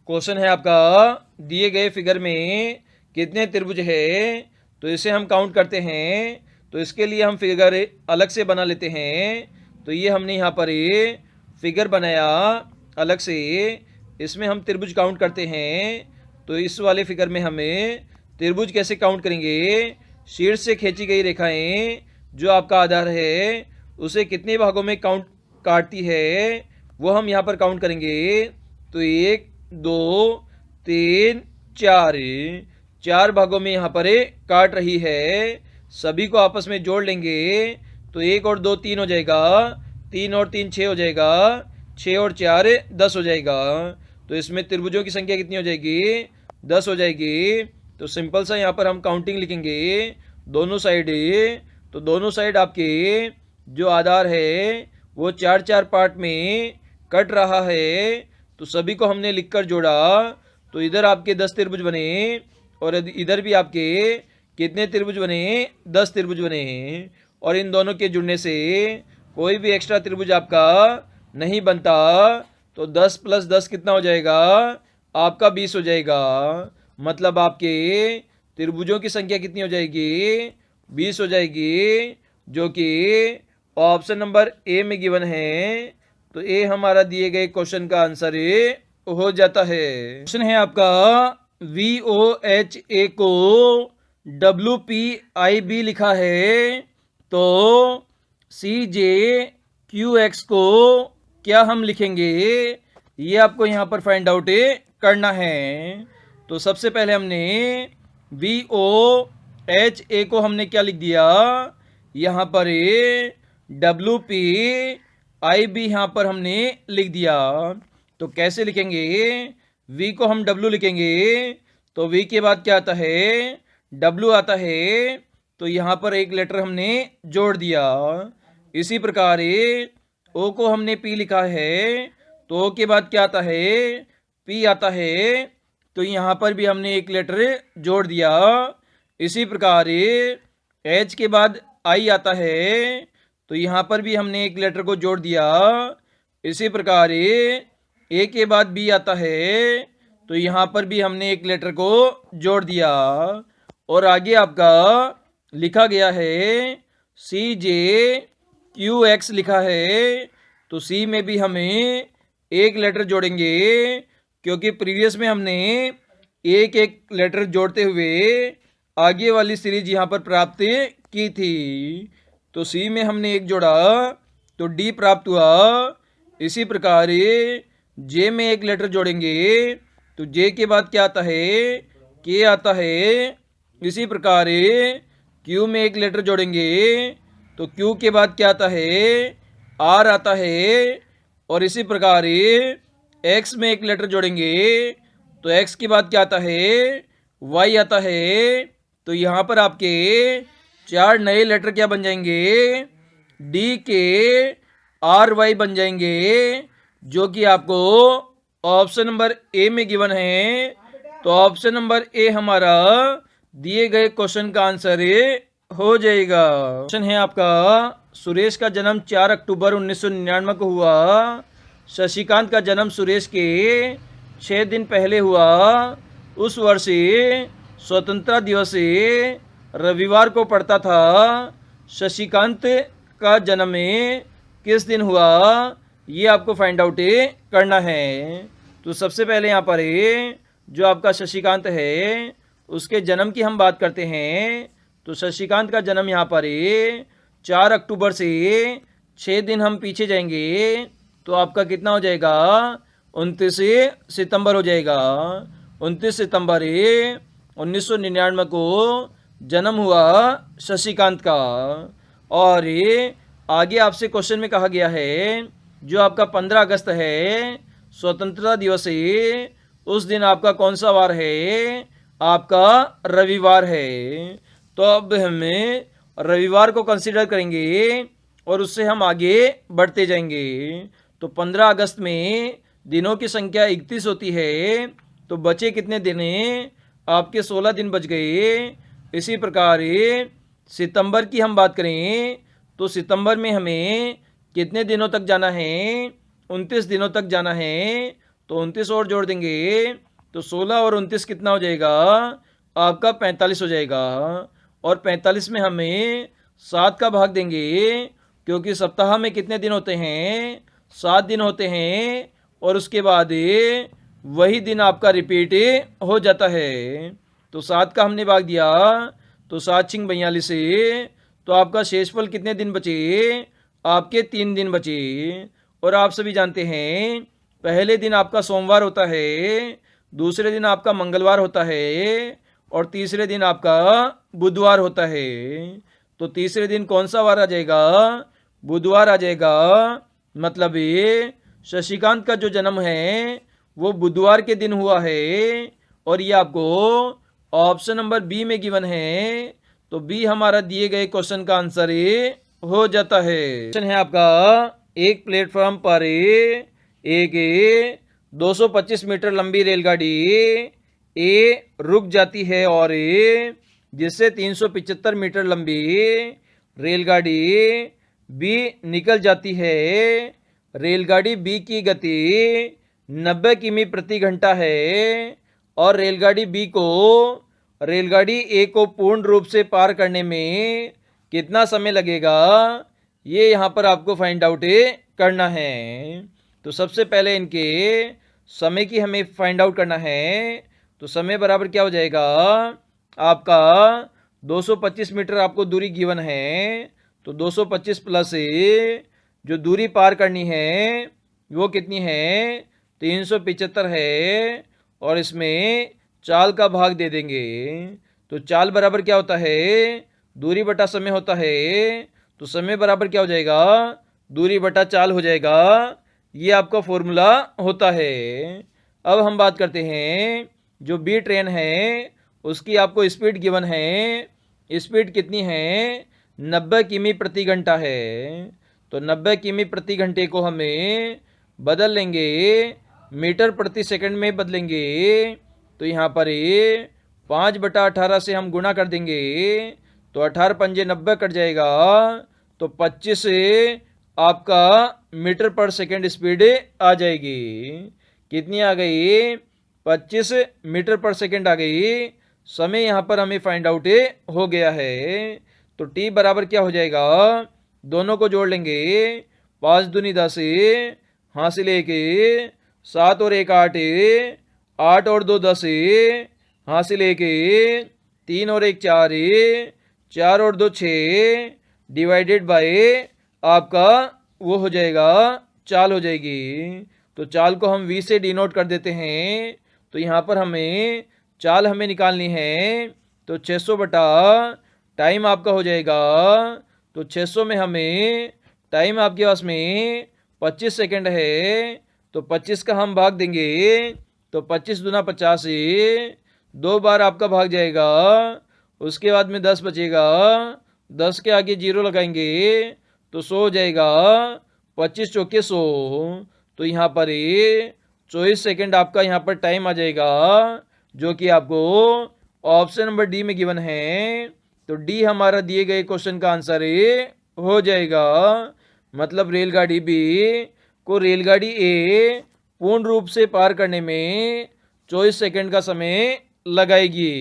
Question है आपका, दिए गए फिगर में कितने त्रिभुज है, तो इसे हम काउंट करते हैं। तो इसके लिए हम फिगर अलग से बना लेते हैं। तो ये हमने यहाँ पर फिगर बनाया अलग से, इसमें हम त्रिभुज काउंट करते हैं। तो इस वाले फिगर में हमें त्रिभुज कैसे काउंट करेंगे, शीर्ष से खींची गई रेखाएं जो आपका आधार है उसे कितने भागों में काटती है वो हम यहाँ पर काउंट करेंगे। तो 1 2 3 4, 4 भागों में यहाँ पर काट रही है। सभी को आपस में जोड़ लेंगे तो 1 और 2 3 हो जाएगा, 3 और 3 6 हो जाएगा, 6 और 4 10 हो जाएगा। तो इसमें त्रिभुजों की संख्या कितनी हो जाएगी, 10 हो जाएगी। तो सिंपल सा यहाँ पर हम काउंटिंग लिखेंगे दोनों साइड। तो दोनों साइड आपके जो आधार है वो 4 4 पार्ट में कट रहा है। तो सभी को हमने लिखकर जोड़ा तो इधर आपके 10 त्रिभुज बने और इधर भी आपके कितने त्रिभुज बने, 10 त्रिभुज बने। और इन दोनों के जुड़ने से कोई भी एक्स्ट्रा त्रिभुज आपका नहीं बनता। तो 10 + 10 कितना हो जाएगा, आपका 20 हो जाएगा। मतलब आपके त्रिभुजों की संख्या कितनी हो जाएगी, 20 हो जाएगी, जो कि ऑप्शन नंबर ए में गिवन है। तो ए हमारा दिए गए क्वेश्चन का आंसर हो जाता है। क्वेश्चन है आपका, VOHA को WPIB लिखा है, तो CJQX को क्या हम लिखेंगे, ये आपको यहाँ पर फाइंड आउट करना है। तो सबसे पहले हमने VOHA को हमने क्या लिख दिया, यहाँ पर WPIB यहाँ पर हमने लिख दिया। तो कैसे लिखेंगे, V को हम W लिखेंगे तो V के बाद क्या आता है, W आता है। तो यहाँ पर एक लेटर हमने जोड़ दिया। इसी प्रकार O को हमने P लिखा है तो O के बाद क्या आता है, P आता है। तो यहाँ पर भी हमने एक लेटर जोड़ दिया। इसी प्रकार H के बाद I आता है तो यहाँ पर भी हमने एक लेटर को जोड़ दिया। इसी प्रकार A के बाद B आता है तो यहाँ पर भी हमने एक लेटर को जोड़ दिया। और आगे आपका लिखा गया है CJQX लिखा है। तो C में भी हमें एक लेटर जोड़ेंगे, क्योंकि प्रीवियस में हमने एक एक लेटर जोड़ते हुए आगे वाली सीरीज यहाँ पर प्राप्त की थी। तो C में हमने एक जोड़ा तो D प्राप्त हुआ। इसी प्रकार J में एक लेटर जोड़ेंगे तो J के बाद क्या आता है, K आता है। इसी प्रकार Q में एक लेटर जोड़ेंगे तो Q के बाद क्या आता है, R आता है। और इसी प्रकार X में एक लेटर जोड़ेंगे तो X के बाद क्या आता है, Y आता है। तो यहाँ पर आपके 4 नए लेटर क्या बन जाएंगे, DKRY बन जाएंगे, जो कि आपको ऑप्शन नंबर ए में गिवन है। तो ऑप्शन नंबर ए हमारा दिए गए क्वेश्चन का आंसर हो जाएगा। क्वेश्चन है आपका, सुरेश का जन्म 4 अक्टूबर 1999 को हुआ। शशिकांत का जन्म सुरेश के 6 दिन पहले हुआ। उस वर्ष स्वतंत्रता दिवस रविवार को पड़ता था। शशिकांत का जन्म किस दिन हुआ, ये आपको फाइंड आउट करना है। तो सबसे पहले यहाँ पर जो आपका शशिकांत है उसके जन्म की हम बात करते हैं। तो शशिकांत का जन्म यहाँ पर 4 अक्टूबर से 6 दिन हम पीछे जाएंगे तो आपका कितना हो जाएगा, 29 सितंबर हो जाएगा। 29 सितंबर 1999 को जन्म हुआ शशिकांत का। और आगे आपसे क्वेश्चन में कहा गया है जो आपका 15 अगस्त है स्वतंत्रता दिवस, उस दिन आपका कौन सा वार है, आपका रविवार है। तो अब हमें रविवार को कंसीडर करेंगे और उससे हम आगे बढ़ते जाएंगे। तो 15 अगस्त में दिनों की संख्या 31 होती है। तो बचे कितने दिन, आपके 16 दिन बच गए। इसी प्रकार सितंबर की हम बात करें तो सितंबर में हमें कितने दिनों तक जाना है, 29 दिनों तक जाना है। तो 29 और जोड़ देंगे तो 16 और 29 कितना हो जाएगा आपका 45 हो जाएगा। और 45 में हमें 7 का भाग देंगे क्योंकि सप्ताह में कितने दिन होते हैं 7 दिन होते हैं। और उसके बाद वही दिन आपका रिपीट हो जाता है। तो 7 का हमने भाग दिया तो 7 छिंग 42 तो आपका शेषफल कितने दिन बचे आपके 3 दिन बचे। और आप सभी जानते हैं पहले दिन आपका सोमवार होता है, दूसरे दिन आपका मंगलवार होता है और तीसरे दिन आपका बुधवार होता है। तो तीसरे दिन कौन सा वार आ जाएगा बुधवार आ जाएगा। मतलब ये शशिकांत का जो जन्म है वो बुधवार के दिन हुआ है। और ये आपको ऑप्शन नंबर बी में गिवन है। तो बी हमारा दिए गए क्वेश्चन का आंसर हो जाता है। क्वेश्चन है आपका एक प्लेटफॉर्म पर एक 225 मीटर लंबी रेलगाड़ी ए रुक जाती है और जिससे 375 मीटर लंबी रेलगाड़ी बी निकल जाती है। रेलगाड़ी बी की गति 90 किमी प्रति घंटा है और रेलगाड़ी बी को रेलगाड़ी ए को पूर्ण रूप से पार करने में कितना समय लगेगा ये यहाँ पर आपको फाइंड आउट करना है। तो सबसे पहले इनके समय की हमें फाइंड आउट करना है। तो समय बराबर क्या हो जाएगा आपका 225 मीटर आपको दूरी गिवन है। तो 225 प्लस जो दूरी पार करनी है वो कितनी है 375 है। और इसमें चाल का भाग दे देंगे। तो चाल बराबर क्या होता है दूरी बटा समय होता है। तो समय बराबर क्या हो जाएगा दूरी बटा चाल हो जाएगा। ये आपका फॉर्मूला होता है। अब हम बात करते हैं जो बी ट्रेन है उसकी आपको स्पीड गिवन है। स्पीड कितनी है 90 किमी प्रति घंटा है। तो 90 किमी प्रति घंटे को हमें बदल लेंगे मीटर प्रति सेकंड में बदलेंगे। तो यहाँ पर 5/18 से हम गुणा कर देंगे तो 18 पंजे 90 कट जाएगा। तो 25 आपका मीटर पर सेकंड स्पीड आ जाएगी। कितनी आ गई 25 मीटर पर सेकंड आ गई। समय यहाँ पर हमें फाइंड आउट हो गया है। तो टी बराबर क्या हो जाएगा दोनों को जोड़ लेंगे 5 दूनी 10 हासिल 1 7 और 1 8 8 और 2 10 हासिल 1 3 और 1 4 4 और 2 6 डिवाइडेड बाय आपका वो हो जाएगा चाल हो जाएगी। तो चाल को हम v से डिनोट कर देते हैं। तो यहाँ पर हमें चाल हमें निकालनी है। तो 600 बटा टाइम आपका हो जाएगा। तो 600 में हमें टाइम आपके पास में 25 सेकंड है। तो 25 का हम भाग देंगे तो 25 दूना 50 2 बार आपका भाग जाएगा। उसके बाद में 10 बचेगा 10 के आगे 0 लगाएंगे तो 100 हो जाएगा 25 चौके 100। तो यहाँ पर 24 सेकंड आपका यहाँ पर टाइम आ जाएगा जो कि आपको ऑप्शन नंबर डी में गिवन है। तो डी हमारा दिए गए क्वेश्चन का आंसर हो जाएगा। मतलब रेलगाड़ी बी को रेलगाड़ी ए पूर्ण रूप से पार करने में 24 सेकंड का समय लगाएगी।